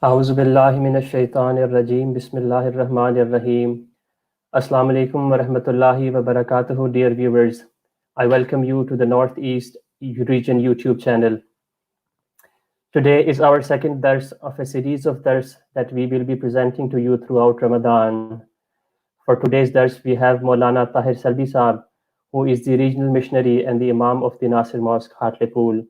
أعوذ بالله من الشيطان الرجيم بسم الله الرحمن الرحيم. Assalamu alaikum wa rahmatullahi wa barakatuhu, dear viewers. I welcome you to the Northeast Region YouTube channel. Today is our second dars of a series of dars that we will be presenting to you throughout Ramadan. For today's dars, we have Maulana Tahir Selby Saab, who is the regional missionary and the Imam of the Nasir Mosque, Hartlepool.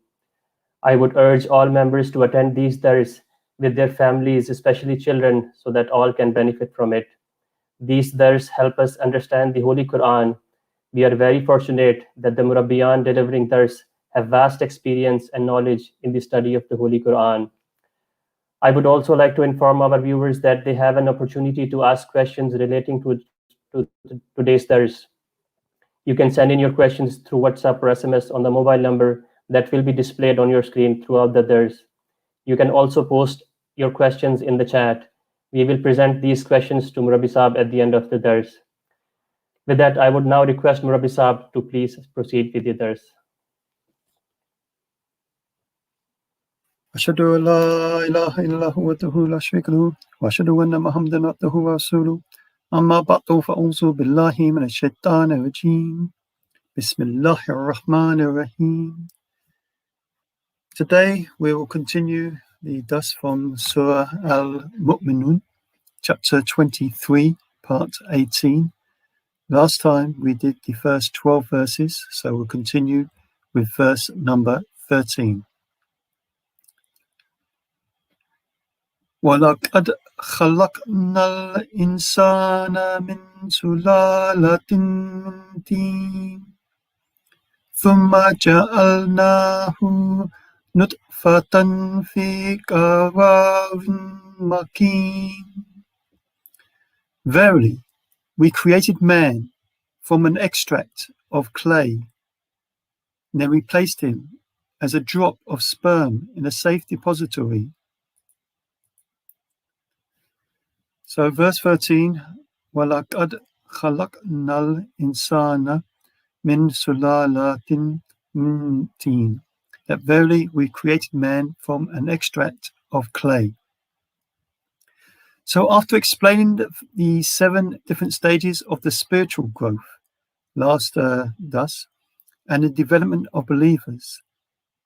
I would urge all members to attend these dars with their families, especially children, so that all can benefit from it. These dars help us understand the Holy Quran. We are very fortunate that the Murabbiyan delivering dars have vast experience and knowledge in the study of the Holy Quran. I would also like to inform our viewers that they have an opportunity to ask questions relating to today's dars. You can send in your questions through WhatsApp or SMS on the mobile number that will be displayed on your screen throughout the dars. You can also post your questions in the chat. We will present these questions to Murabbi Saab at the end of the dars. With that, I would now request Murabbi Saab to please proceed with the dars. أشهد أن لا إله إلا الله وحده لا شريك له وأشهد أن محمدا عبده ورسوله أما بعد فأعوذ بالله من الشيطان الرجيم بسم الله الرحمن الرحيم. Today we will continue the dars from Surah Al-Mu'minun, chapter 23, part 18. Last time we did the first 12 verses, so we'll continue with verse number 13. وَلَقَدْ خَلَقْنَا الْإِنسَانَ مِنْ سُلَالَةٍ مِنْ طِينٍ ثُمَّ جَعَلْنَاهُ نُطْفَةً فِي قَرَارٍ مَكِينٍ. Verily, we created man from an extract of clay, and then we placed him as a drop of sperm in a safe depository. So verse 13, وَلَقَدْ خَلَقْنَا الْإِنسَانَ مِنْ سُلَالَةٍ مِنْ طِينٍ. That verily we created man from an extract of clay. So after explaining the 7 different stages of the spiritual growth, last thus, and the development of believers,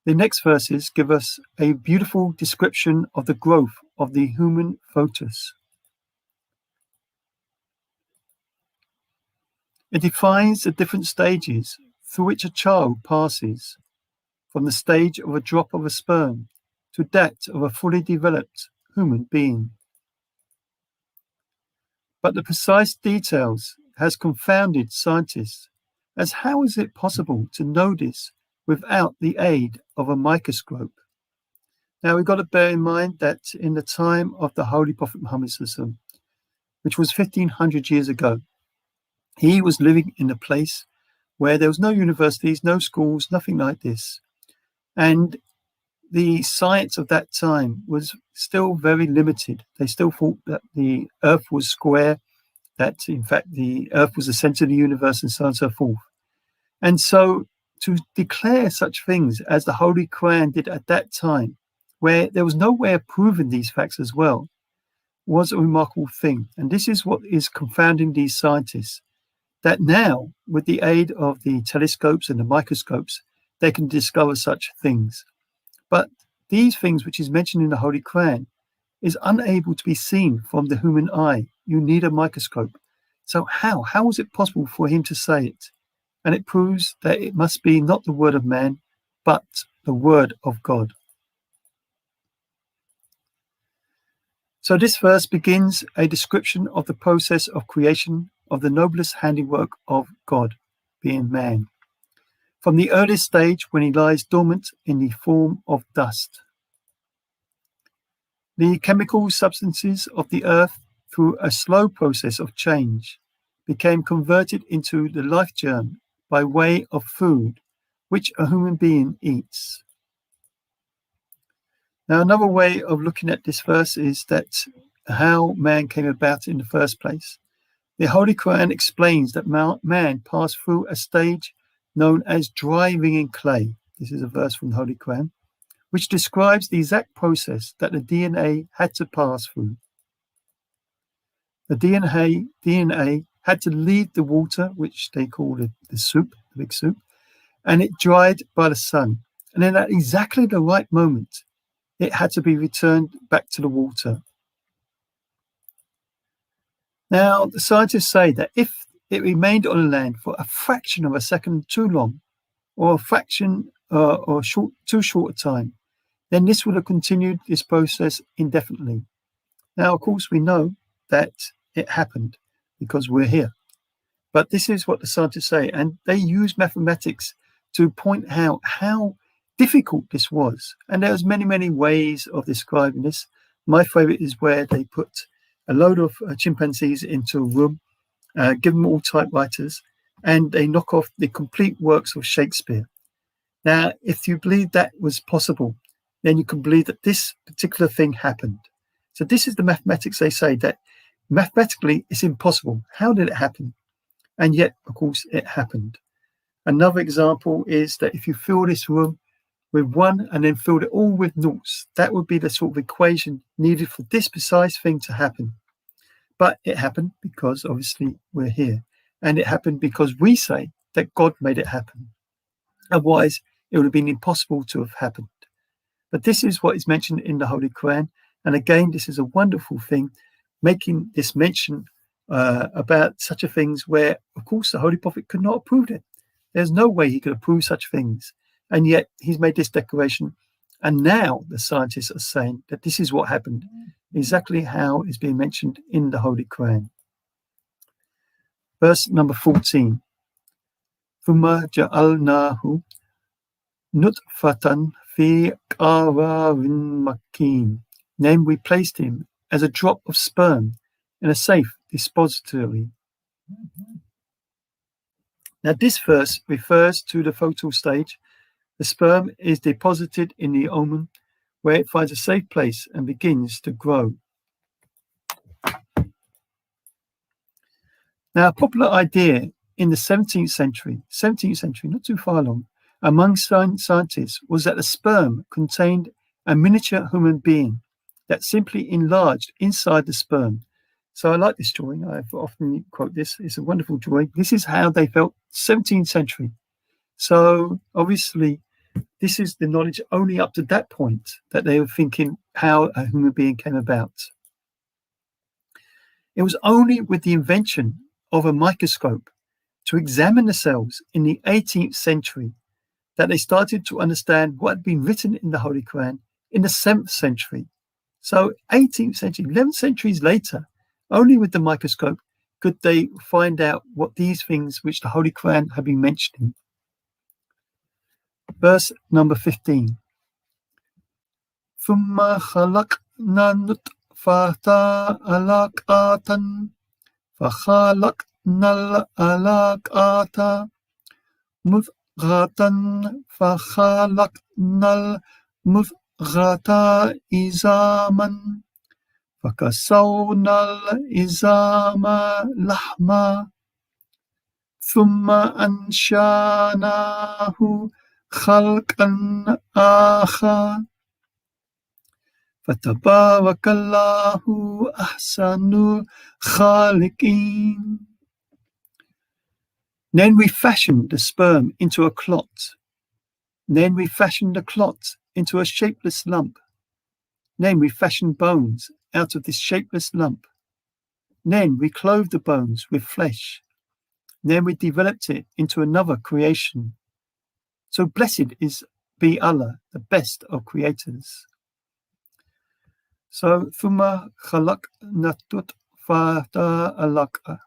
the next verses give us a beautiful description of the growth of the human fetus. It defines the different stages through which a child passes, from the stage of a drop of a sperm to that of a fully developed human being. But the precise details has confounded scientists, as how is it possible to know this without the aid of a microscope? Now we've got to bear in mind that in the time of the Holy Prophet Muhammad, which was 1500 years ago, he was living in a place where there was no universities, no schools, nothing like this. And the science of that time was still very limited. They still thought that the earth was square, that in fact the earth was the center of the universe, and so on and so forth. And so to declare such things as the Holy Quran did at that time, where there was no way of proving these facts as well, was a remarkable thing. And this is what is confounding these scientists, that now, with the aid of the telescopes and the microscopes, they can discover such things. But these things which is mentioned in the Holy Quran is unable to be seen from the human eye. You need a microscope. So how was it possible for him to say it? And it proves that it must be not the word of man, but the word of God. So this verse begins a description of the process of creation of the noblest handiwork of God, being man, from the earliest stage when he lies dormant in the form of dust. The chemical substances of the earth, through a slow process of change, became converted into the life germ by way of food, which a human being eats. Now, another way of looking at this verse is that how man came about in the first place. The Holy Quran explains that man passed through a stage known as driving in clay. This is a verse from the Holy Quran, which describes the exact process that the DNA had to pass through. The DNA had to leave the water, which they call the soup, the big soup, and it dried by the sun. And then at exactly the right moment, it had to be returned back to the water. Now, the scientists say that if it remained on the land for a fraction of a second too long, or a fraction too short a time, then this would have continued this process indefinitely. Now, of course, we know that it happened because we're here. But this is what the scientists say, and they use mathematics to point out how difficult this was. And there's many, many ways of describing this. My favorite is where they put a load of chimpanzees into a room, give them all typewriters, and they knock off the complete works of Shakespeare. Now, if you believe that was possible, then you can believe that this particular thing happened. So this is the mathematics. They say that mathematically it's impossible. How did it happen? And yet, of course, it happened. Another example is that if you fill this room with 1 and then filled it all with noughts, that would be the sort of equation needed for this precise thing to happen. But it happened because obviously we're here. And it happened because we say that God made it happen. Otherwise, it would have been impossible to have happened. But this is what is mentioned in the Holy Quran. And again, this is a wonderful thing, making this mention about such a things where, of course, the Holy Prophet could not have proved it. There's no way he could have proved such things. And yet he's made this declaration. And now the scientists are saying that this is what happened, exactly how is being mentioned in the Holy Quran. Verse number 14. ثُمَّ جَعَلْنَاهُ نُطْفَةً فِي قَرَارٍ مَكِينٍ. Then we placed him as a drop of sperm in a safe depository. Now this verse refers to the fetal stage. The sperm is deposited in the omen, where it finds a safe place and begins to grow. Now, a popular idea in the 17th century, not too far along, among scientists was that the sperm contained a miniature human being that simply enlarged inside the sperm. So I like this drawing. I often quote this. It's a wonderful drawing. This is how they felt 17th century. So obviously, this is the knowledge only up to that point that they were thinking how a human being came about. It was only with the invention of a microscope to examine the cells in the 18th century that they started to understand what had been written in the Holy Quran in the 7th century. So 18th century, 11 centuries later, only with the microscope could they find out what these things which the Holy Quran had been mentioning. Verse number 15. ثُمَّ خَلَقْنَا النُّطْفَةَ عَلَقَةً فَخَلَقْنَا الْعَلَقَةَ مُضْغَةً فَخَلَقْنَا الْمُضْغَةَ عِظَامًا فَكَسَوْنَا الْعِظَامَ لَحْمًا ثُمَّ أَنشَأْنَاهُ خَلْقًا آخَرَ فَتَبَارَكَ اللَّهُ أَحْسَنُ الْخَالِقِينَ. Then we fashioned the sperm into a clot. Then we fashioned the clot into a shapeless lump. Then we fashioned bones out of this shapeless lump. Then we clothed the bones with flesh. Then we developed it into another creation. So blessed be Allah, the best of creators. So, ثُمَّ خَلَقْنَا النُّطْفَةَ عَلَقَةً.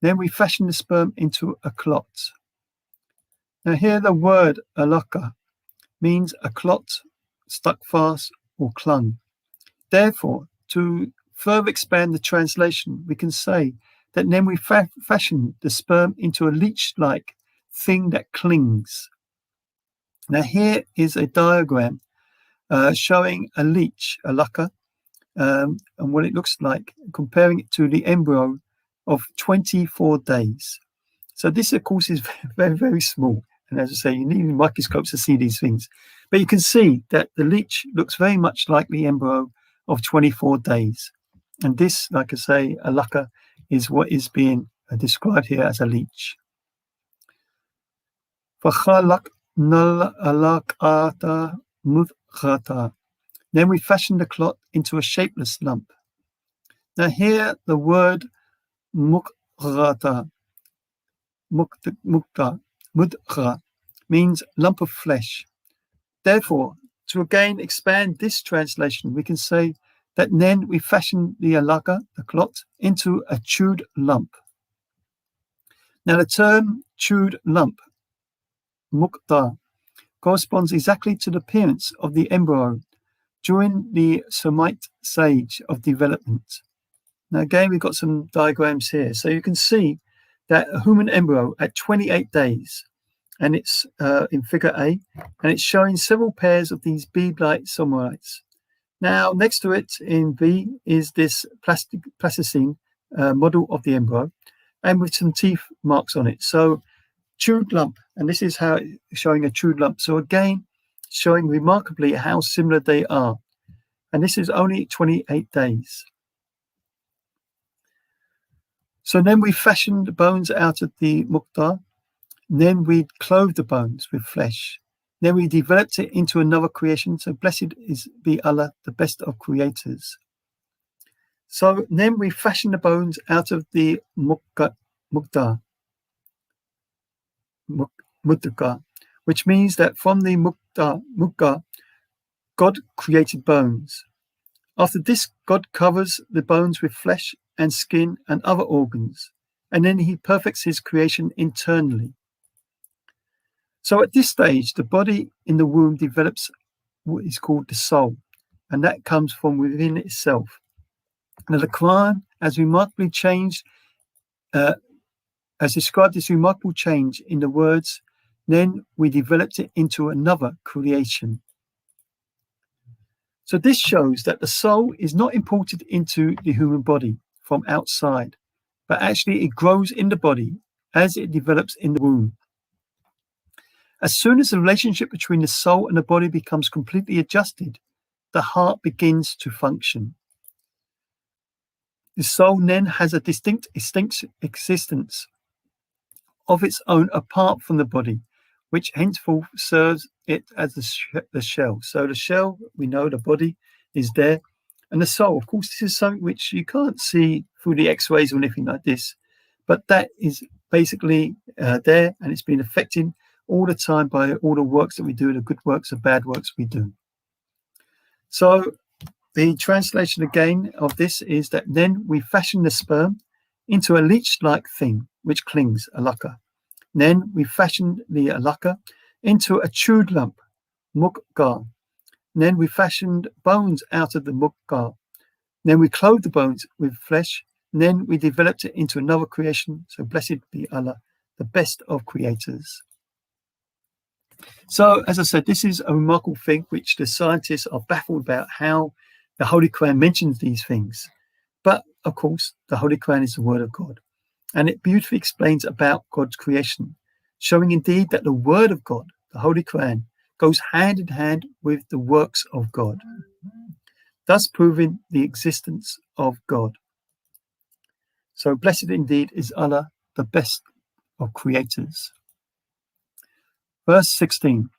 Then we fashioned the sperm into a clot. Now here the word alaqa means a clot, stuck fast or clung. Therefore, to further expand the translation, we can say that then we fashioned the sperm into a leech-like thing that clings. Now here is a diagram showing a leech, alaqa, and what it looks like, comparing it to the embryo of 24 days. So this, of course, is very, very small. And as I say, you need microscopes to see these things. But you can see that the leech looks very much like the embryo of 24 days. And this, like I say, alaka, is what is being described here as a leech. Then we fashioned the clot into a shapeless lump. Now here the word mudghah means lump of flesh. Therefore, to again expand this translation, we can say that then we fashioned the alaka, the clot, into a chewed lump. Now the term chewed lump, mudghah, corresponds exactly to the appearance of the embryo during the somite stage of development. Now again, we've got some diagrams here. So you can see that a human embryo at 28 days, and it's in figure A, and it's showing several pairs of these bead-like somites. Now, next to it in B is this plasticine model of the embryo, and with some teeth marks on it. So chewed lump, and this is how it's showing a chewed lump. So again, showing remarkably how similar they are. And this is only 28 days. So then we fashioned the bones out of the mudghah. Then we clothed the bones with flesh. Then we developed it into another creation. So blessed be Allah, the best of creators. So then we fashioned the bones out of the mudghah, which means that from the mudghah, God created bones. After this, God covers the bones with flesh and skin and other organs, and then he perfects his creation internally. So at this stage, the body in the womb develops what is called the soul, and that comes from within itself. Now the Quran has described this remarkable change in the words, then we developed it into another creation. So this shows that the soul is not imported into the human body from outside, but actually it grows in the body as it develops in the womb. As soon as the relationship between the soul and the body becomes completely adjusted, the heart begins to function. The soul then has a distinct existence of its own apart from the body, which henceforth serves it as the shell. So the shell, we know the body is there. And the soul, of course, this is something which you can't see through the x-rays or anything like this. But that is basically there, and it's been affected all the time by all the works that we do, the good works, the bad works we do. So the translation again of this is that then we fashion the sperm into a leech-like thing which clings, alaka. Then we fashioned the alaka into a chewed lump, mudghah. Then we fashioned bones out of the mudghah. Then we clothed the bones with flesh. Then we developed it into another creation. So blessed be Allah, the best of creators. So, as I said, this is a remarkable thing which the scientists are baffled about, how the Holy Quran mentions these things. But, of course, the Holy Quran is the word of God. And it beautifully explains about God's creation, showing indeed that the word of God, the Holy Quran, goes hand in hand with the works of God, thus proving the existence of God. So blessed indeed is Allah, the best of creators. Verse 16.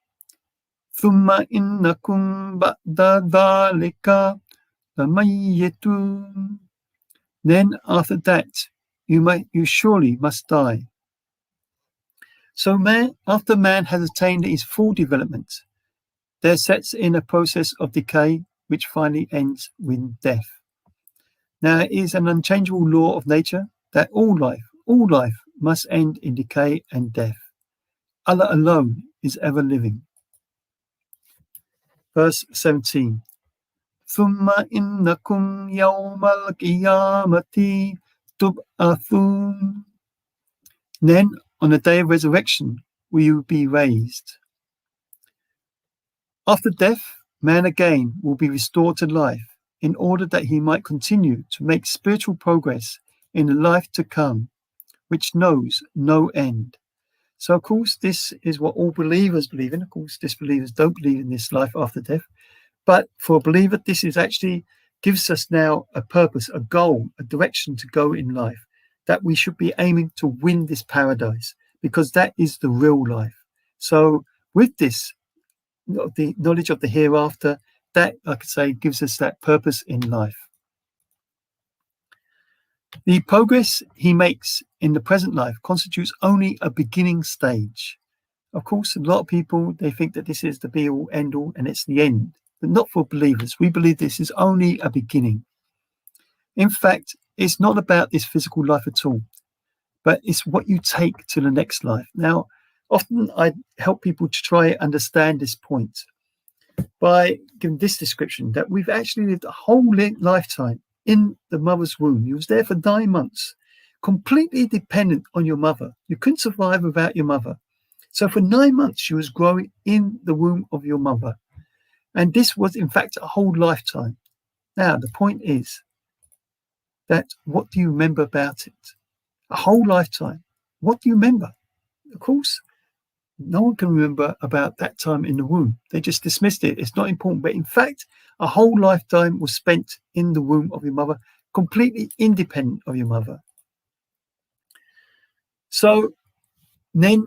ثُمَّ إِنَّكُمْ بَعْدَ ذَلِكَ لَمَيِّتُونَ. Then after that, you surely must die. So after man has attained his full development, there sets in a process of decay which finally ends with death. Now it is an unchangeable law of nature that all life must end in decay and death. Allah alone is ever living. Verse 17. ثُمَّ إِنَّكُمْ يَوْمَ الْقِيَامَةِ تُبْعَثُونَ. Then on the day of resurrection will you be raised. After death, man again will be restored to life in order that he might continue to make spiritual progress in the life to come, which knows no end. So, of course, this is what all believers believe in. Of course, disbelievers don't believe in this life after death. But for a believer, this is actually gives us now a purpose, a goal, a direction to go in life, that we should be aiming to win this paradise, because that is the real life. So with this, the knowledge of the hereafter, that, like I say, gives us that purpose in life. The progress he makes in the present life constitutes only a beginning stage. Of course, a lot of people, they think that this is the be-all, end-all, and it's the end. But not for believers. We believe this is only a beginning. In fact, it's not about this physical life at all, but it's what you take to the next life. Now, often I help people to try and understand this point by giving this description, that we've actually lived a whole lifetime in the mother's womb. You was there for 9 months, completely dependent on your mother. You couldn't survive without your mother. So for 9 months, she was growing in the womb of your mother. And this was, in fact, a whole lifetime. Now, the point is that what do you remember about it? A whole lifetime. What do you remember? Of course, no one can remember about that time in the womb. They just dismissed it. It's not important. But in fact, a whole lifetime was spent in the womb of your mother, completely independent of your mother. So then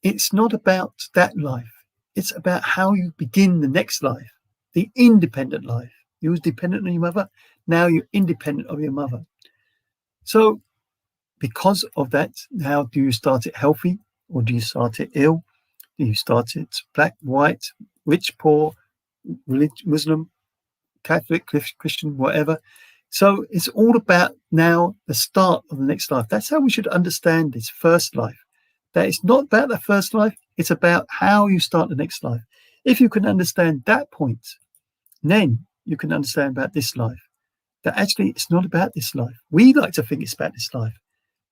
it's not about that life. It's about how you begin the next life, the independent life. You was dependent on your mother. Now you're independent of your mother. So because of that, how do you start it healthy, or do you start it ill? Do you start it black, white, rich, poor, Muslim, Catholic, Christian, whatever? So it's all about now the start of the next life. That's how we should understand this first life. That it's not about the first life, it's about how you start the next life. If you can understand that point, then you can understand about this life. That actually it's not about this life. We like to think it's about this life,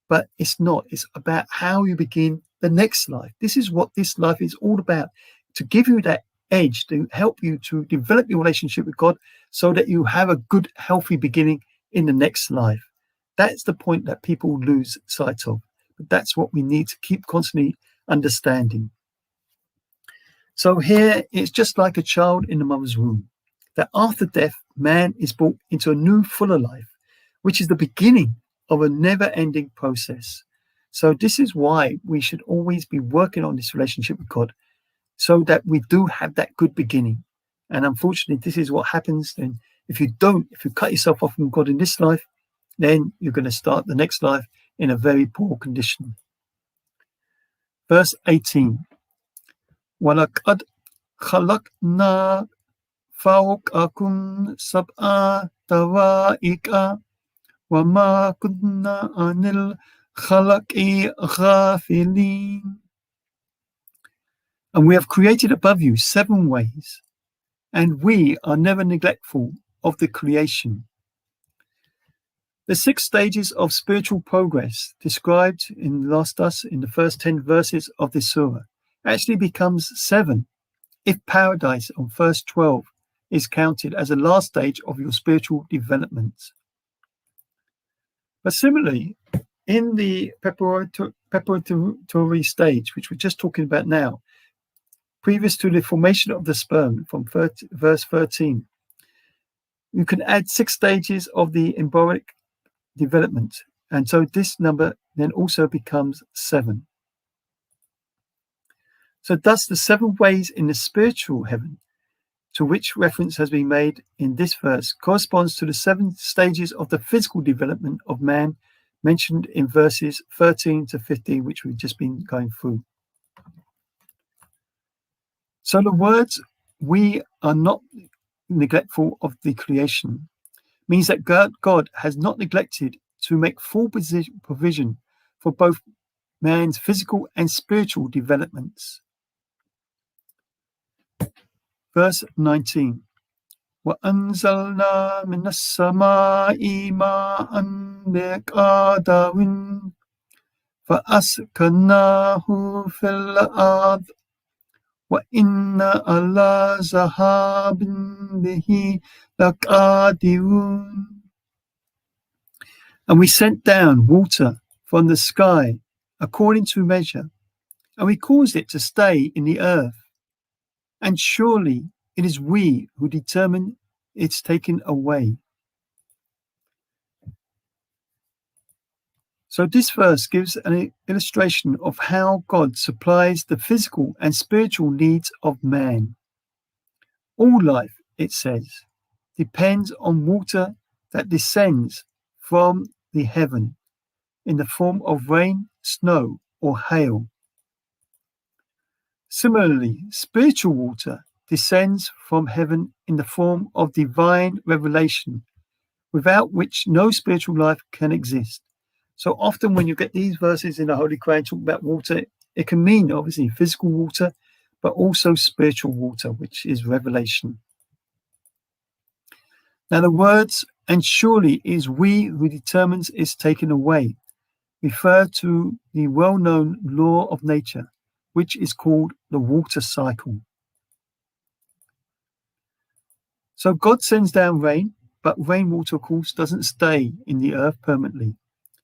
but it's not. It's about how you begin the next life. This is what this life is all about, to give you that edge, to help you to develop your relationship with God so that you have a good, healthy beginning in the next life. That's the point that people lose sight of. But that's what we need to keep constantly understanding. So here, it's just like a child in the mother's womb, that after death, man is brought into a new, fuller life, which is the beginning of a never-ending process. So this is why we should always be working on this relationship with God, so that we do have that good beginning. And unfortunately, this is what happens then. If you cut yourself off from God in this life, then you're going to start the next life in a very poor condition. Verse 18. وَلَقَدْ خَلَقْنَا فَوْقَكُمْ سَبْعَ طَرَائِقَ وَمَا كُنَّا عَنِ الْخَلْقِ غَافِلِينَ. And we have created above you 7 ways, and we are never neglectful of the creation. The 6 stages of spiritual progress described in the first 10 verses of this surah actually becomes 7 if paradise on verse 12 is counted as the last stage of your spiritual development. But similarly, in the preparatory stage, which we're just talking about now, previous to the formation of the sperm, from verse 13, you can add 6 stages of the embryonic development, and so this number then also becomes 7. So thus the 7 ways in the spiritual heaven to which reference has been made in this verse corresponds to the 7 stages of the physical development of man mentioned in verses 13 to 15, which we've just been going through. So the words, we are not neglectful of the creation, means that God has not neglected to make full provision for both man's physical and spiritual developments. Verse 19. وَأَنزَلْنَا مِنَ السَّمَاءِ مَاءً بِقَدَرٍ فَأَسْكَنَّاهُ فِي الْأَرْضِ وَإِنَّا عَلَى ذَهَابٍ بِهِ لَقَادِرُونَ. And we sent down water from the sky according to measure, and we caused it to stay in the earth. And surely it is we who determine its taking away. So this verse gives an illustration of how God supplies the physical and spiritual needs of man. All life, it says, depends on water that descends from the heaven in the form of rain, snow, or hail. Similarly, spiritual water descends from heaven in the form of divine revelation, without which no spiritual life can exist. So often when you get these verses in the Holy Quran talk about water, it can mean obviously physical water, but also spiritual water, which is revelation. Now the words, and surely it is we who determines its taken away, refer to the well-known law of nature, which is called the water cycle. So God sends down rain, but rainwater, of course, doesn't stay in the earth permanently.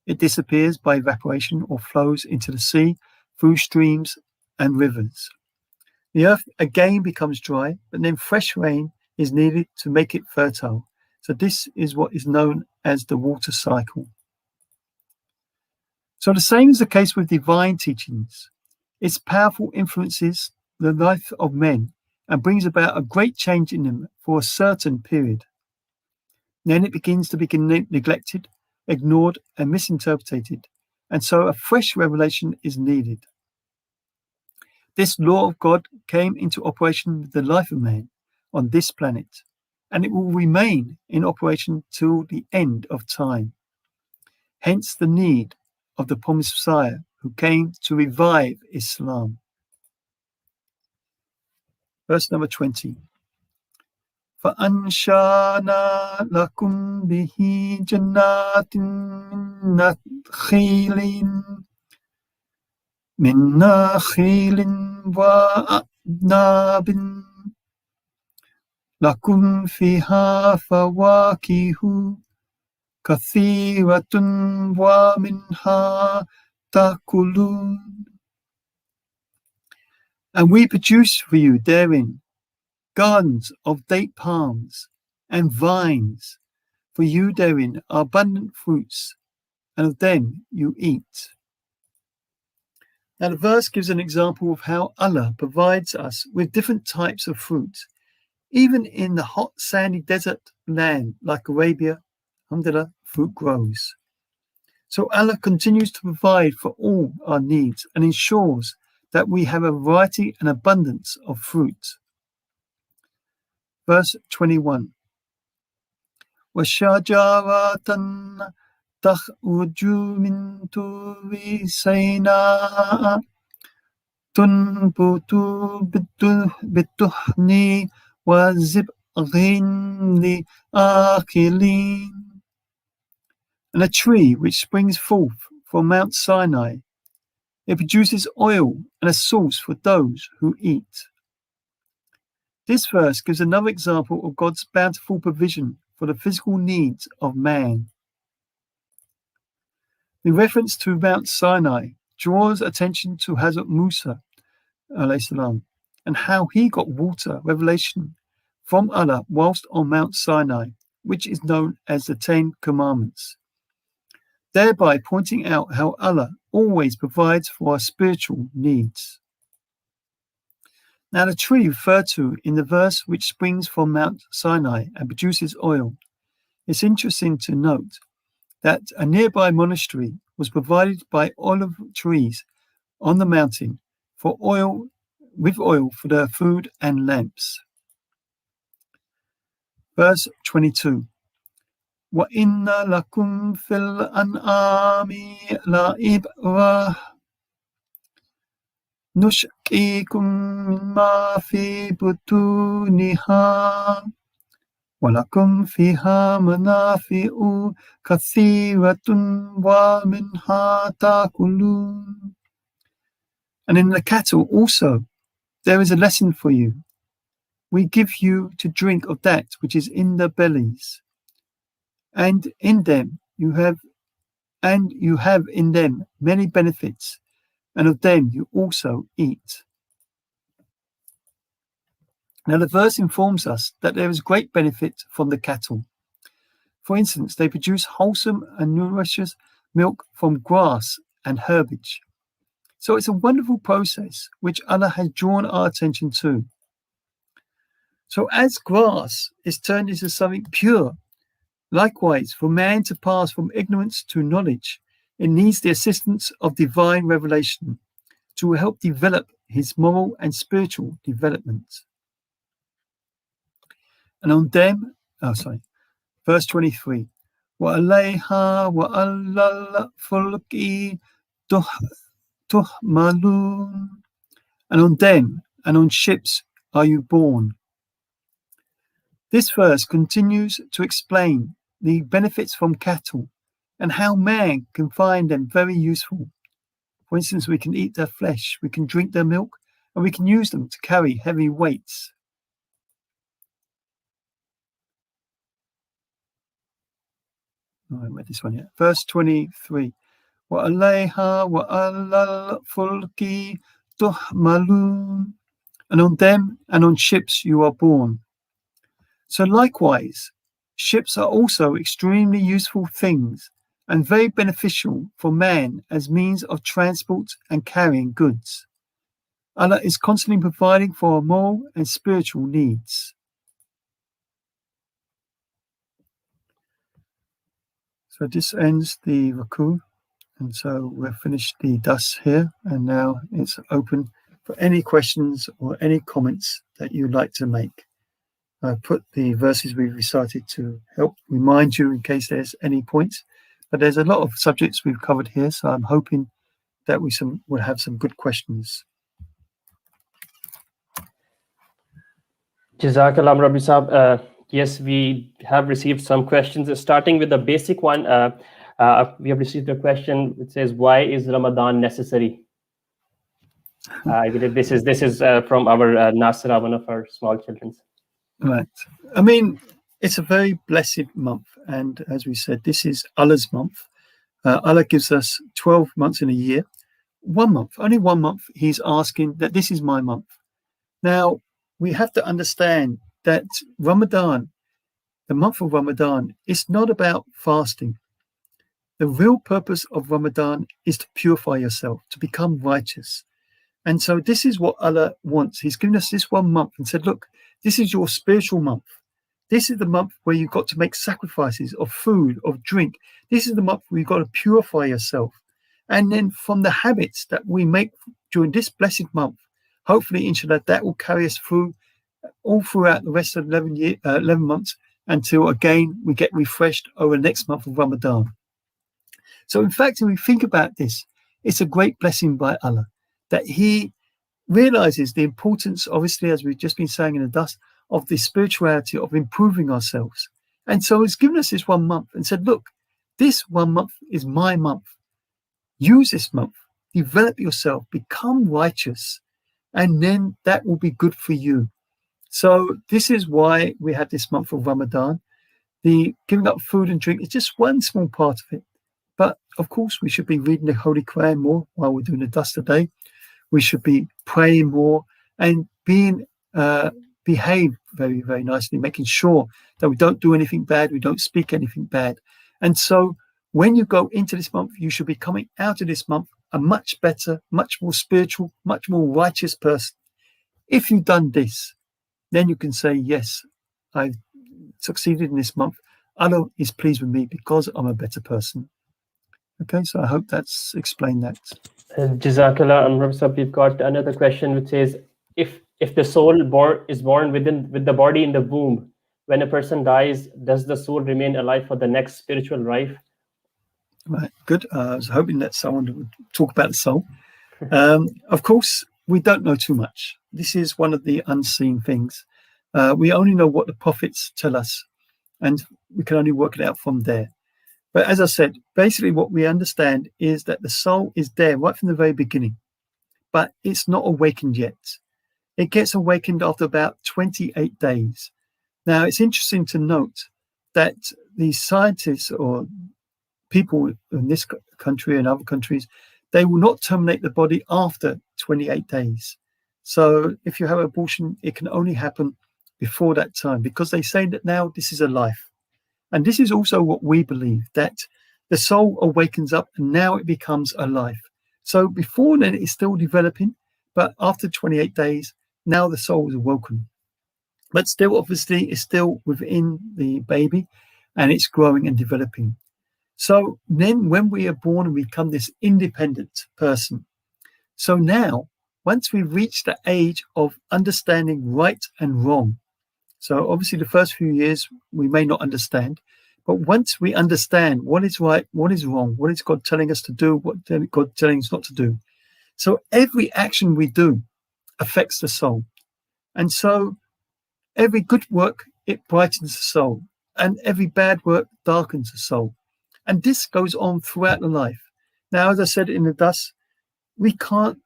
It disappears by evaporation or flows into the sea through streams and rivers. The earth again becomes dry, but then fresh rain is needed to make it fertile. So this is what is known as the water cycle. So the same is the case with divine teachings. Its powerful influences the life of men and brings about a great change in them for a certain period. Then it begins to be neglected, ignored, and misinterpreted, and so a fresh revelation is needed. This law of God came into operation with the life of man on this planet, and it will remain in operation till the end of time. Hence the need of the promised Messiah who came to revive Islam. Verse number 20. فَأَنْشَأْنَا لَكُمْ بِهِ جَنَّاتٍ مِنْ نَخِيلٍ وَأَعْنَابٍ لَكُمْ فِيهَا فَوَاكِهُ كَثِيرَةٌ وَمِنْهَا تَأْكُلُونَ. And we produce for you therein gardens of date palms and vines. For you therein are abundant fruits, and of them you eat. Now the verse gives an example of how Allah provides us with different types of fruit, even in the hot sandy desert land like Arabia. Alhamdulillah, fruit grows. So Allah continues to provide for all our needs and ensures that we have a variety and abundance of fruit. Verse 21. وَشَجَرَةً تَخْرُجُ مِنْ طُورِ سَيْنَاءَ تُنْبُتُ بِالدُّهْنِ وَزِبْغٍ لِلْآكِلِينَ. And a tree which springs forth from Mount Sinai. It produces oil and a sauce for those who eat. This verse gives another example of God's bountiful provision for the physical needs of man. The reference to Mount Sinai draws attention to Hazrat Musa salam, and how he got water revelation from Allah whilst on Mount Sinai, which is known as the 10 Commandments, thereby pointing out how Allah always provides for our spiritual needs. Now the tree referred to in the verse which springs from Mount Sinai and produces oil, it's interesting to note that a nearby monastery was provided by olive trees on the mountain with oil for their food and lamps. Verse 22. وَإِنَّ لَكُمْ فِي الْأَنْعَامِ لَعِبْرَةً نُسْقِيكُم مِّمَّا فِي بُطُونِهَا وَلَكُمْ فِيهَا مَنَافِعُ كَثِيرَةٌ وَمِنْهَا تَأْكُلُونَ. And in the cattle also there is a lesson for you. We give you to drink of that which is in their bellies, and in them you have in them many benefits, and of them you also eat. Now the verse informs us that there is great benefit from the cattle. For instance, they produce wholesome and nutritious milk from grass and herbage. So it's a wonderful process which Allah has drawn our attention to. So as grass is turned into something pure, likewise for man to pass from ignorance to knowledge, it needs the assistance of divine revelation to help develop his moral and spiritual development. And on them, verse 23, وَعَلَيْهَا وَعَلَى الْفُلْكِ تُحْمَلُونَ. And on them and on ships are you born. This verse continues to explain the benefits from cattle and how man can find them very useful. For instance, we can eat their flesh, we can drink their milk, and we can use them to carry heavy weights. I read this one yet. Verse 23. وَعَلَيْهَا وَعَلَى الْفُلْكِ تُحْمَلُونَ. And on them and on ships you are born. So likewise, ships are also extremely useful things and very beneficial for man as means of transport and carrying goods. Allah is constantly providing for our moral and spiritual needs. So this ends the ruku, and so we've finished the das here, and now it's open for any questions or any comments that you'd like to make. I put the verses we've recited to help remind you in case there's any points, but there's a lot of subjects we've covered here, so I'm hoping that we will have some good questions. Jazakallah, Rabbi Sahab. Yes, we have received some questions, starting with the basic one. We have received a question which says, why is Ramadan necessary? I believe this is from our Nasra, one of our small children. Right. I mean, it's a very blessed month. And as we said, this is Allah's month. Allah gives us 12 months in a year. 1 month, only 1 month, he's asking that this is my month. Now, we have to understand that Ramadan, the month of Ramadan, is not about fasting. The real purpose of Ramadan is to purify yourself, to become righteous. And so this is what Allah wants. He's given us this 1 month and said, look, this is your spiritual month. This is the month where you've got to make sacrifices of food, of drink. This is the month where you've got to purify yourself. And then from the habits that we make during this blessed month, hopefully, inshallah, that will carry us through all throughout the rest of 11 months until, again, we get refreshed over the next month of Ramadan. So, in fact, if we think about this, it's a great blessing by Allah that He realizes the importance, obviously, as we've just been saying in the dust, of the spirituality of improving ourselves. And so He's given us this 1 month and said, look, this 1 month is my month. Use this month, develop yourself, become righteous, and then that will be good for you. So this is why we have this month of Ramadan. The giving up food and drink is just one small part of it. But of course, we should be reading the Holy Quran more while we're doing the dust today. We should be praying more and behave very, very nicely, making sure that we don't do anything bad, we don't speak anything bad. And so when you go into this month, you should be coming out of this month a much better, much more spiritual, much more righteous person. If you've done this, then you can say, yes, I've succeeded in this month. Allah is pleased with me because I'm a better person. Okay, so I hope that's explained that. Jazakallah. And Rabbi Sahab, we've got another question which says, if the soul is born with the body in the womb, when a person dies, does the soul remain alive for the next spiritual life? Right, good. I was hoping that someone would talk about the soul. Of course, we don't know too much. This is one of the unseen things. We only know what the prophets tell us, and we can only work it out from there. But as I said, basically what we understand is that the soul is there right from the very beginning, but it's not awakened yet. It gets awakened after about 28 days. Now, it's interesting to note that the scientists or people in this country and other countries, they will not terminate the body after 28 days. So if you have an abortion, it can only happen before that time, because they say that now this is a life. And this is also what we believe, that the soul awakens up and now it becomes a life. So before then, it's still developing, but after 28 days, now the soul is awoken. But still, obviously, it's still within the baby and it's growing and developing. So then when we are born and we become this independent person, so now, once we reach the age of understanding right and wrong, so obviously the first few years we may not understand, but once we understand what is right, what is wrong, what is God telling us to do, what God telling us not to do, so every action we do affects the soul. And so every good work, it brightens the soul, and every bad work darkens the soul. And this goes on throughout the life. Now, as I said in the dust, we can't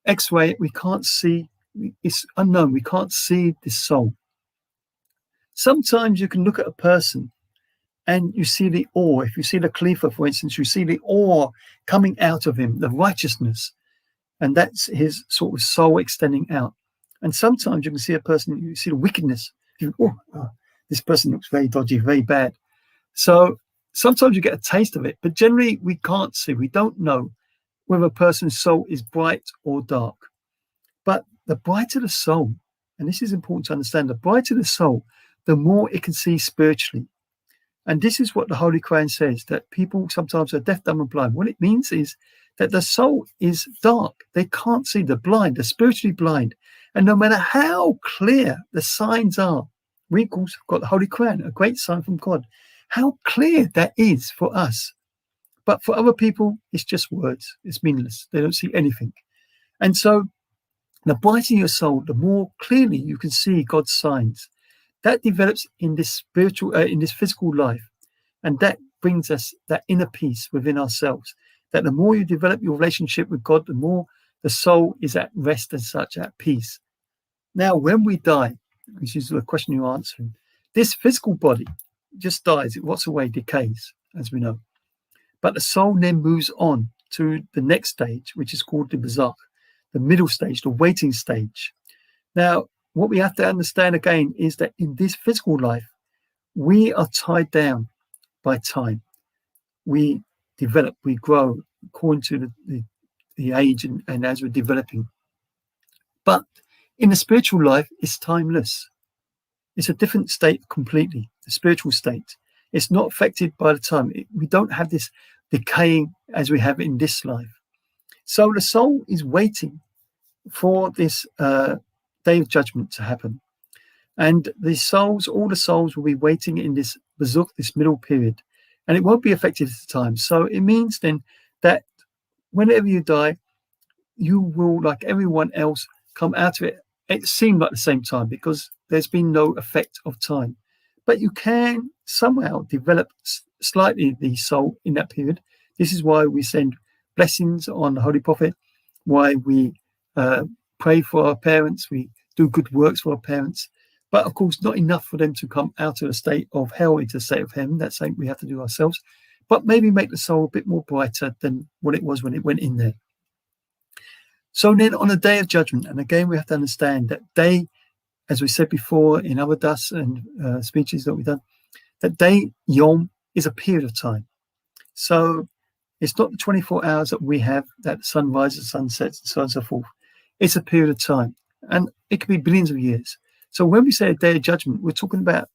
X-ray it, we can't see, it's unknown, we can't see this soul. Sometimes you can look at a person and you see the awe. If you see the Khalifa, for instance, you see the awe coming out of him, the righteousness, and that's his sort of soul extending out. And sometimes you can see a person, you see the wickedness. You think, oh, this person looks very dodgy, very bad. So sometimes you get a taste of it, but generally we can't see, we don't know whether a person's soul is bright or dark. But the brighter the soul, and this is important to understand, the brighter the soul, the more it can see spiritually. And this is what the Holy Quran says, that people sometimes are deaf, dumb, and blind. What it means is that the soul is dark. They can't see, they're blind, they're spiritually blind. And no matter how clear the signs are, we of course have got the Holy Quran, a great sign from God, how clear that is for us. But for other people, it's just words. It's meaningless. They don't see anything. And so the brighter your soul, the more clearly you can see God's signs. That develops in this spiritual, in this physical life. And that brings us that inner peace within ourselves. That the more you develop your relationship with God, the more the soul is at rest and such, at peace. Now, when we die, which is the question you're answering, this physical body just dies. It rots away, decays, as we know. But the soul then moves on to the next stage, which is called the barzakh, the middle stage, the waiting stage. Now, what we have to understand again is that in this physical life, we are tied down by time. We develop, we grow according to the age and as we're developing. But in the spiritual life, it's timeless. It's a different state completely, the spiritual state. It's not affected by the time. We don't have this decaying as we have in this life. So the soul is waiting for this day of judgment to happen. And the souls, all the souls will be waiting in this barzakh, this middle period. And it won't be affected at the time. So it means then that whenever you die, you will, like everyone else, come out of it. It seemed like the same time because there's been no effect of time. But you can somehow develop slightly the soul in that period. This is why we send blessings on the Holy Prophet, why we pray for our parents, we do good works for our parents. But of course, not enough for them to come out of a state of hell into a state of heaven. That's something we have to do ourselves. But maybe make the soul a bit more brighter than what it was when it went in there. So then on the day of judgment, and again, we have to understand that day, as we said before in other das and speeches that we've done, that day, yom, is a period of time. So it's not the 24 hours that we have, that the sun rises, sun sets, and so on and so forth. It's a period of time. And it could be billions of years. So when we say a day of judgment, we're talking about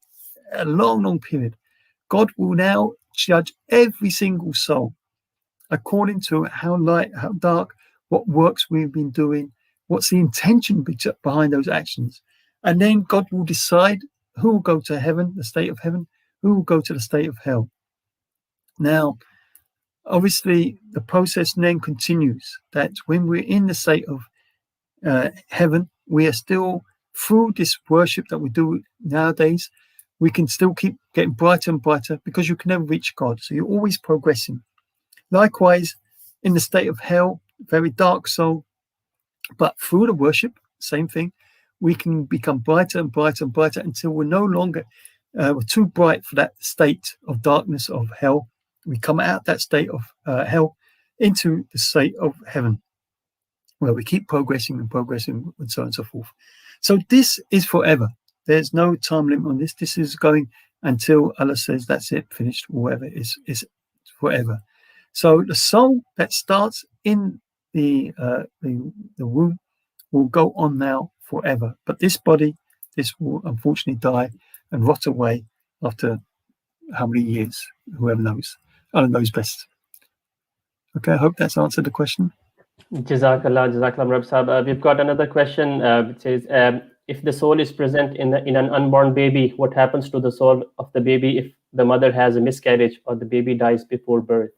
a long, long period. God will now judge every single soul according to how light, how dark, what works we've been doing, what's the intention behind those actions. And then God will decide who will go to heaven, the state of heaven, who will go to the state of hell. Now, obviously, the process then continues that when we're in the state of heaven, we are still, through this worship that we do nowadays, we can still keep getting brighter and brighter because you can never reach God. So you're always progressing. Likewise, in the state of hell, very dark soul, but through the worship, same thing, we can become brighter and brighter and brighter until we're no longer we're too bright for that state of darkness of hell. We come out that state of hell, into the state of heaven, where we keep progressing and progressing and so on and so forth. So this is forever. There's no time limit on this. This is going until Allah says that's it, finished, or whatever, is forever. So the soul that starts in the womb will go on now forever. But this body, this will unfortunately die and rot away after how many years? Whoever knows. Allah knows best. Okay, I hope that's answered the question. Jazakallah, Jazakallah, Rab Sahab. We've got another question which says, if the soul is present in an unborn baby, what happens to the soul of the baby if the mother has a miscarriage or the baby dies before birth?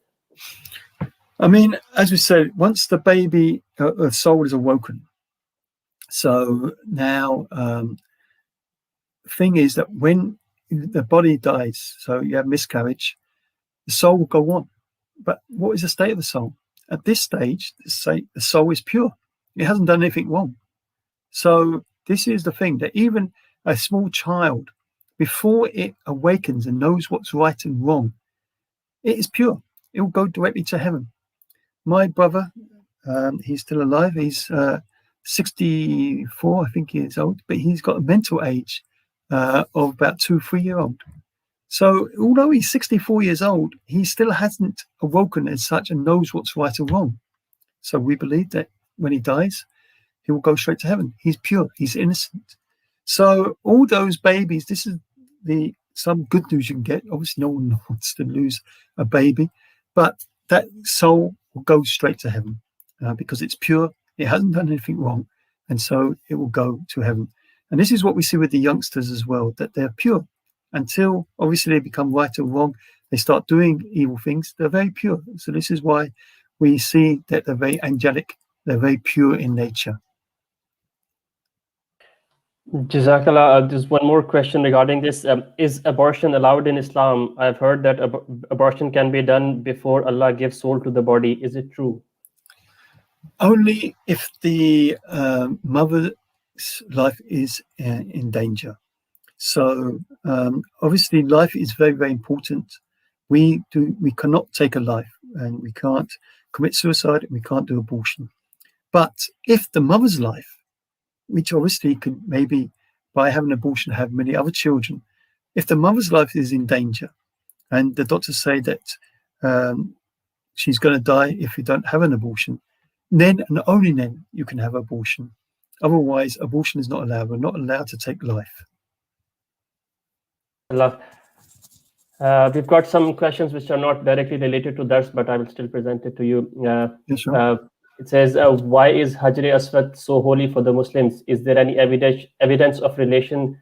I mean, as we said, once the baby, the soul is awoken. So now, the thing is that when the body dies, so you have miscarriage, the soul will go on. But what is the state of the soul? At this stage, the soul is pure. It hasn't done anything wrong. So this is the thing, that even a small child, before it awakens and knows what's right and wrong, it is pure. It will go directly to heaven. My brother, he's still alive. He's 64, I think he is old, but he's got a mental age of about 2-3 years old. So although he's 64 years old, he still hasn't awoken as such and knows what's right and wrong. So we believe that when he dies, he will go straight to heaven. He's pure. He's innocent. So all those babies, this is some good news you can get. Obviously, no one wants to lose a baby, but that soul will go straight to heaven because it's pure. It hasn't done anything wrong, and so it will go to heaven. And this is what we see with the youngsters as well, that they're pure. Until obviously they become right or wrong, they start doing evil things, they're very pure. So this is why we see that they're very angelic, they're very pure in nature. Jazakallah, there's one more question regarding this. Is abortion allowed in Islam? I've heard that abortion can be done before Allah gives soul to the body. Is it true? Only if the mother's life is in danger. So obviously life is very, very important. We cannot take a life, and we can't commit suicide, and we can't do abortion. But if the mother's life, which obviously could maybe by having an abortion have many other children, if the mother's life is in danger and the doctors say that she's going to die if you don't have an abortion, then and only then you can have abortion. Otherwise, abortion is not allowed. We're not allowed to take life. We've got some questions which are not directly related to Dars, but I will still present it to you. Yes, sure. It says, why is Hajar Aswad so holy for the Muslims? Is there any evidence of relation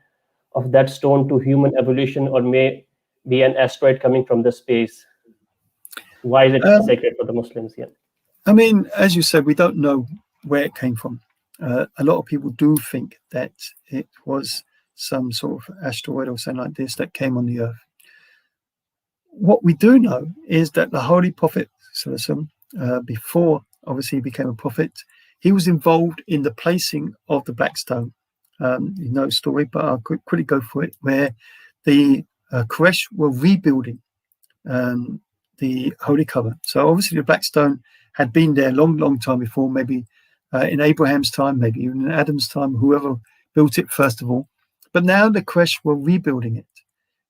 of that stone to human evolution, or may be an asteroid coming from the space? Why is it sacred for the Muslims? Yeah. I mean, as you said, we don't know where it came from. A lot of people do think that it was some sort of asteroid or something like this that came on the earth. What we do know is that the Holy Prophet, before obviously he became a prophet, he was involved in the placing of the black stone. You know the story, but I'll quickly go for it, where the Quraysh were rebuilding the Holy Kaaba. So obviously the black stone had been there a long, long time before, maybe in Abraham's time, maybe even in Adam's time, whoever built it first of all. But now the Quraysh were rebuilding it.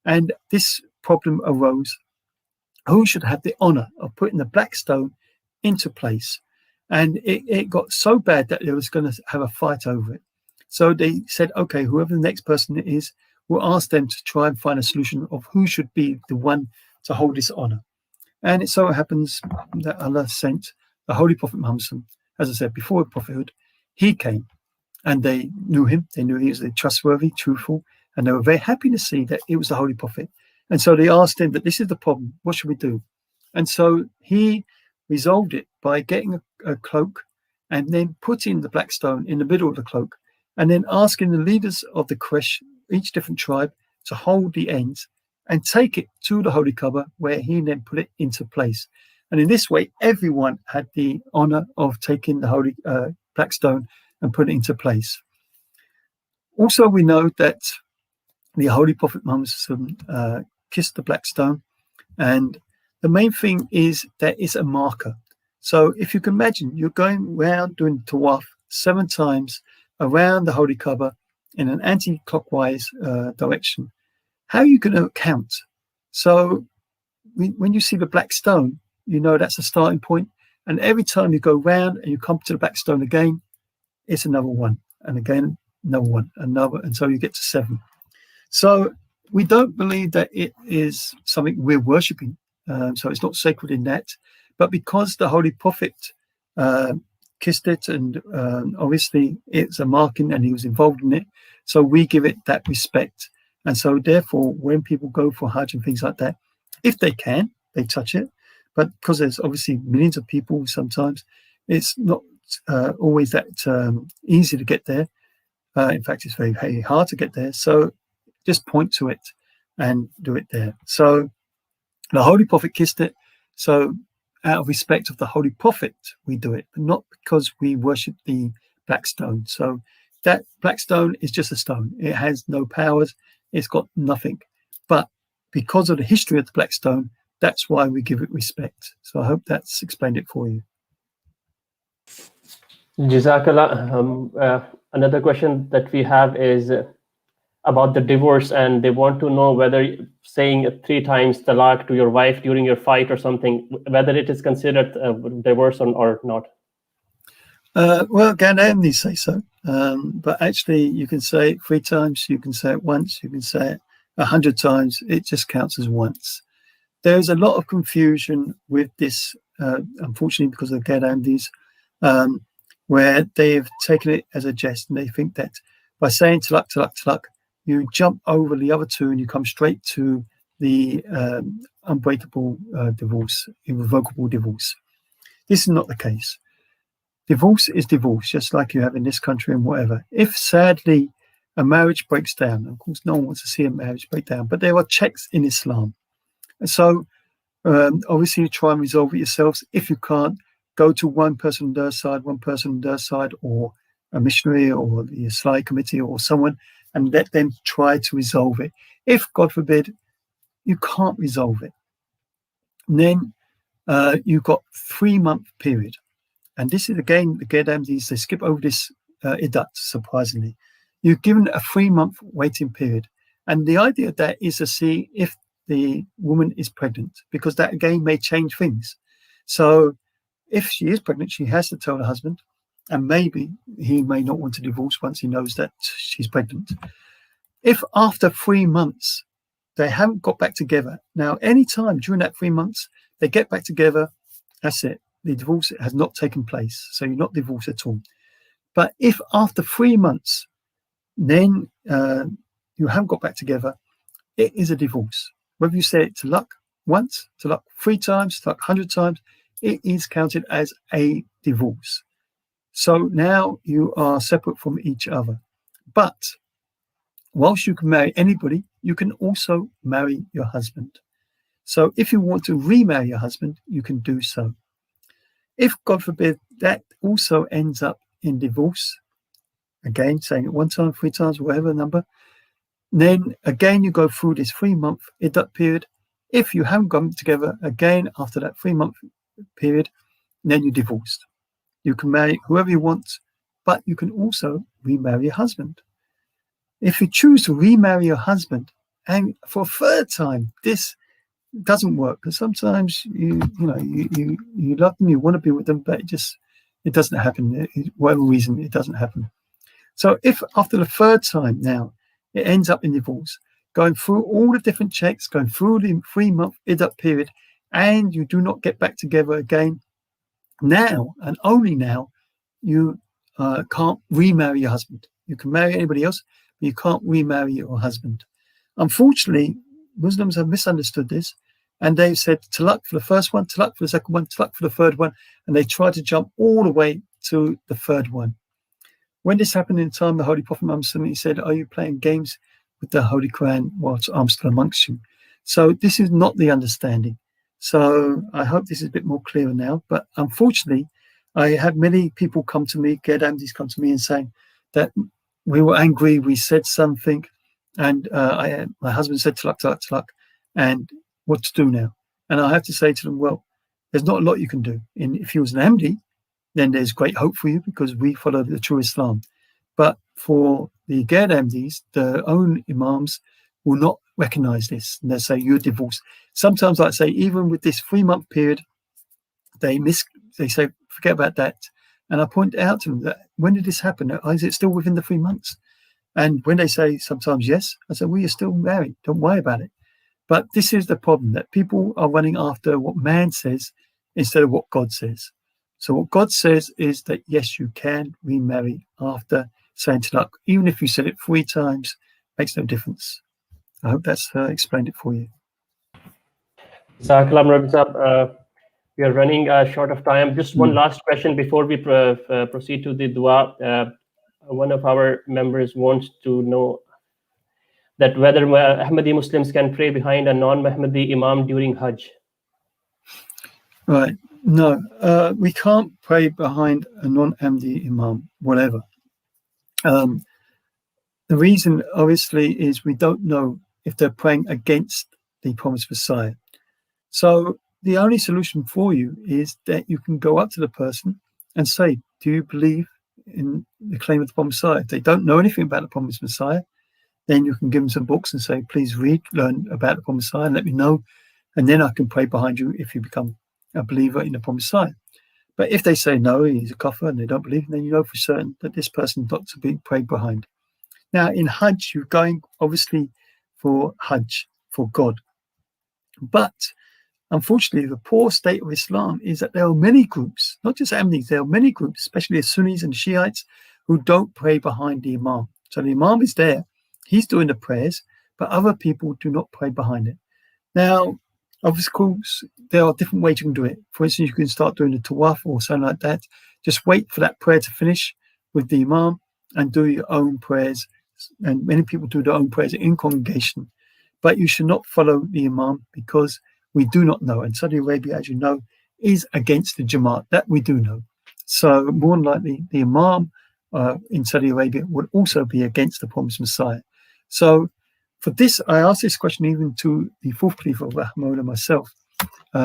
And this problem arose. Who should have the honor of putting the black stone into place? And it got so bad that they was going to have a fight over it. So they said, okay, whoever the next person is, we'll ask them to try and find a solution of who should be the one to hold this honor. And it so happens that Allah sent the Holy Prophet Muhammad, as I said, before prophethood. He came and they knew him. They knew he was trustworthy, truthful, and they were very happy to see that it was the Holy Prophet. And so they asked him that this is the problem. What should we do? And so he resolved it by getting a cloak and then putting the black stone in the middle of the cloak, and then asking the leaders of the Quraysh, each different tribe, to hold the ends and take it to the Holy Kaaba, where he then put it into place. And in this way, everyone had the honor of taking the holy black stone and putting it into place. Also, we know that the Holy Prophet Muhammad kissed the black stone, and the main thing is that it's a marker. So if you can imagine, you're going round doing tawaf 7 times around the Holy Kaaba in an anti-clockwise direction. How are you going to count? So when you see the black stone, you know that's a starting point. And every time you go round and you come to the black stone again, it's another one. And again, another one, another. And so you get to 7. So we don't believe that it is something we're worshipping. So it's not sacred in that. But because the Holy Prophet kissed it, and obviously it's a marking and he was involved in it, so we give it that respect. And so therefore, when people go for Hajj and things like that, if they can, they touch it. But because there's obviously millions of people, sometimes it's not always that easy to get there. In fact, it's very, very hard to get there. So just point to it and do it there. So the Holy Prophet kissed it. So out of respect of the Holy Prophet, we do it, but not because we worship the black stone. So that black stone is just a stone. It has no powers. It's got nothing. But because of the history of the black stone, that's why we give it respect. So I hope that's explained it for you. Jazakallah. Another question that we have is about the divorce, and they want to know whether saying 3 times talaq to your wife during your fight or something, whether it is considered divorce or not. Well, Gandhi say so, but actually you can say it 3 times, you can say it once, you can say it 100 times. It just counts as once. There's a lot of confusion with this, unfortunately, because of Gandhis, where they've taken it as a jest, and they think that by saying talaq, talaq, talaq, you jump over the other 2 and you come straight to the unbreakable divorce, irrevocable divorce. This is not the case. Divorce is divorce, just like you have in this country and whatever. If sadly a marriage breaks down, of course no one wants to see a marriage break down, but there are checks in Islam. And so obviously you try and resolve it yourselves. If you can't, go to one person on their side, one person on their side, or a missionary or the Islamic committee or someone, and let them try to resolve it. If, God forbid, you can't resolve it, then you've got 3-month period. And this is, again, the Gerdamdis, they skip over this iddat, surprisingly. You're given a 3-month waiting period. And the idea of that is to see if the woman is pregnant, because that, again, may change things. So if she is pregnant, she has to tell her husband, and maybe he may not want to divorce once he knows that she's pregnant. If after 3 months they haven't got back together, now any time during that 3 months they get back together, that's it. The divorce has not taken place, so you're not divorced at all. But if after 3 months, then you haven't got back together, it is a divorce. Whether you say it talaq once, talaq 3 times, talaq 100 times, it is counted as a divorce. So now you are separate from each other. But whilst you can marry anybody, you can also marry your husband. So if you want to remarry your husband, you can do so. If, God forbid, that also ends up in divorce, again, saying it 1 time, 3 times, whatever number, then again you go through this 3-month iddat period. If you haven't gone together again after that 3-month period, then you're divorced. You can marry whoever you want, but you can also remarry your husband. If you choose to remarry your husband, and for a 3rd time, this doesn't work, because sometimes you love them, you want to be with them, but it doesn't happen. Whatever reason, it doesn't happen. So if after the 3rd time now it ends up in divorce, going through all the different checks, going through the 3-month iddat period, and you do not get back together again, now and only now you can't remarry your husband. You can marry anybody else, but you can't remarry your husband. Unfortunately, Muslims have misunderstood this, and they've said talaq for the first one, talaq for the second one, talaq for the third one, and they try to jump all the way to the 3rd one. When this happened in the time of the Holy Prophet Muhammad, he said, "Are you playing games with the Holy Quran whilst I'm still amongst you?" So this is not the understanding. So I hope this is a bit more clearer now. But unfortunately, I had many people come to me, Gerdamdis come to me and saying that we were angry, we said something, and my husband said talaq, talaq, talaq, and what to do now? And I have to say to them, well, there's not a lot you can do. And if you was an Ahmadi, then there's great hope for you because we follow the true Islam. But for the Ghair Ahmadis, their own Imams will not recognize this. And they say, you're divorced. Sometimes, like I say, even with this 3-month period, they say, forget about that. And I point out to them that when did this happen? Is it still within the 3 months? And when they say sometimes yes, I say, well, you're still married. Don't worry about it. But this is the problem, that people are running after what man says instead of what God says. So what God says is that, yes, you can remarry after saying talaq. Even if you said it 3 times, makes no difference. I hope that's explained it for you. Jazakallah, Rabbi Sahab. We are running short of time. Just one last question before we proceed to the dua. One of our members wants to know that whether Ahmadi Muslims can pray behind a non-Ahmadi Imam during Hajj. Right. No, we can't pray behind a non-Ahmadi Imam, whatever. The reason, obviously, is we don't know if they're praying against the promised Messiah. So the only solution for you is that you can go up to the person and say, do you believe in the claim of the promised Messiah? If they don't know anything about the promised Messiah, then you can give them some books and say, please learn about the promised Messiah and let me know. And then I can pray behind you if you become a believer in the promised Messiah. But if they say no, he's a kafir and they don't believe, then you know for certain that this person is not to be prayed behind. Now, in Hajj, you're going obviously for Hajj, for God. But unfortunately, the poor state of Islam is that there are many groups, not just Ahmadis, there are many groups, especially the Sunnis and Shiites, who don't pray behind the Imam. So the Imam is there, he's doing the prayers, but other people do not pray behind it. Now, of course, there are different ways you can do it. For instance, you can start doing the tawaf or something like that. Just wait for that prayer to finish with the Imam and do your own prayers. And many people do their own prayers in congregation. But you should not follow the Imam because we do not know. And Saudi Arabia, as you know, is against the Jamaat. That we do know. So more than likely, the Imam in Saudi Arabia would also be against the promised Messiah. So for this, I asked this question even to the fourth Khalifa of Rahmullah myself,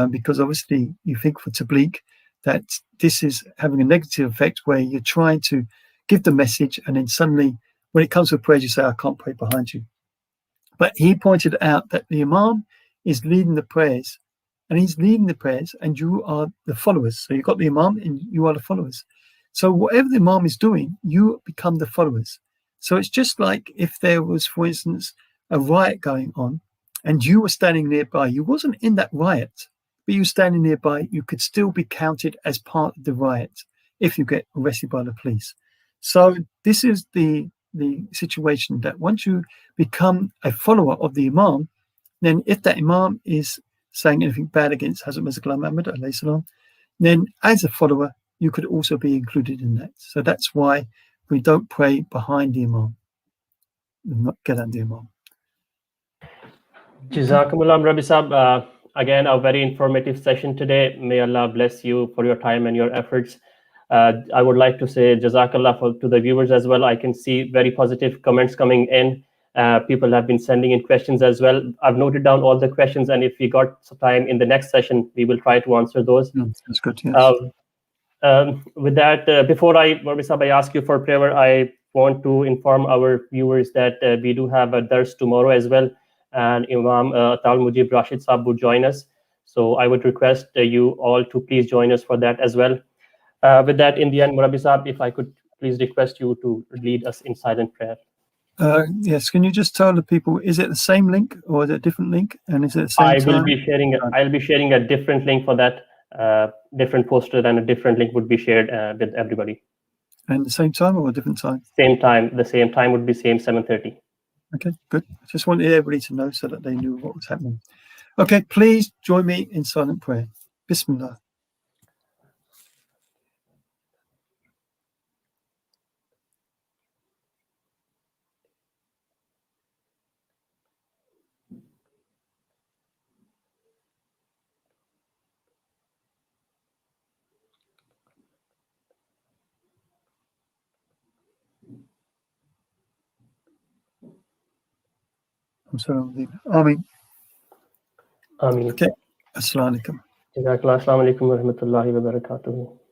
because obviously you think for Tabligh that this is having a negative effect where you're trying to give the message and then suddenly when it comes to prayers, you say, I can't pray behind you. But he pointed out that the Imam is leading the prayers and he's leading the prayers and you are the followers. So you've got the Imam and you are the followers. So whatever the Imam is doing, you become the followers. So it's just like if there was, for instance, a riot going on and you were standing nearby, you wasn't in that riot, but you were standing nearby, you could still be counted as part of the riot if you get arrested by the police. So this is the situation that once you become a follower of the Imam, then if that Imam is saying anything bad against Hazrat Mirza Ghulam Ahmad alayhi salam, then as a follower, you could also be included in that. So that's why we don't pray behind the Imam, not get under the Imam. Jazakumullah, Rabbi Sahab. Again, a very informative session today. May Allah bless you for your time and your efforts. I would like to say Jazakallah to the viewers as well. I can see very positive comments coming in. People have been sending in questions as well. I've noted down all the questions, and if we got some time in the next session, we will try to answer those. That's good, yes. With that, before Rabbi Sahab, I ask you for prayer, I want to inform our viewers that we do have a dars tomorrow as well, and Imam Tal Mujib Rashid Saab would join us. So I would request you all to please join us for that as well. With that, in the end, Rabbi Sahab, if I could please request you to lead us in silent prayer. Yes, can you just tell the people, is it the same link or is it a different link? And is it the same time? I'll be sharing a different link for that. Different poster and a different link would be shared with everybody. And the same time or a different time? Same time. The same time would be same 7:30. Okay, good. I just wanted everybody to know so that they knew what was happening. Okay, please join me in silent prayer. Bismillah. I'm sorry. Ameen. Ameen. Okay. Assalamu alaikum. Jazakallah. Assalamu alaikum wa rahmatullahi wa barakatuh.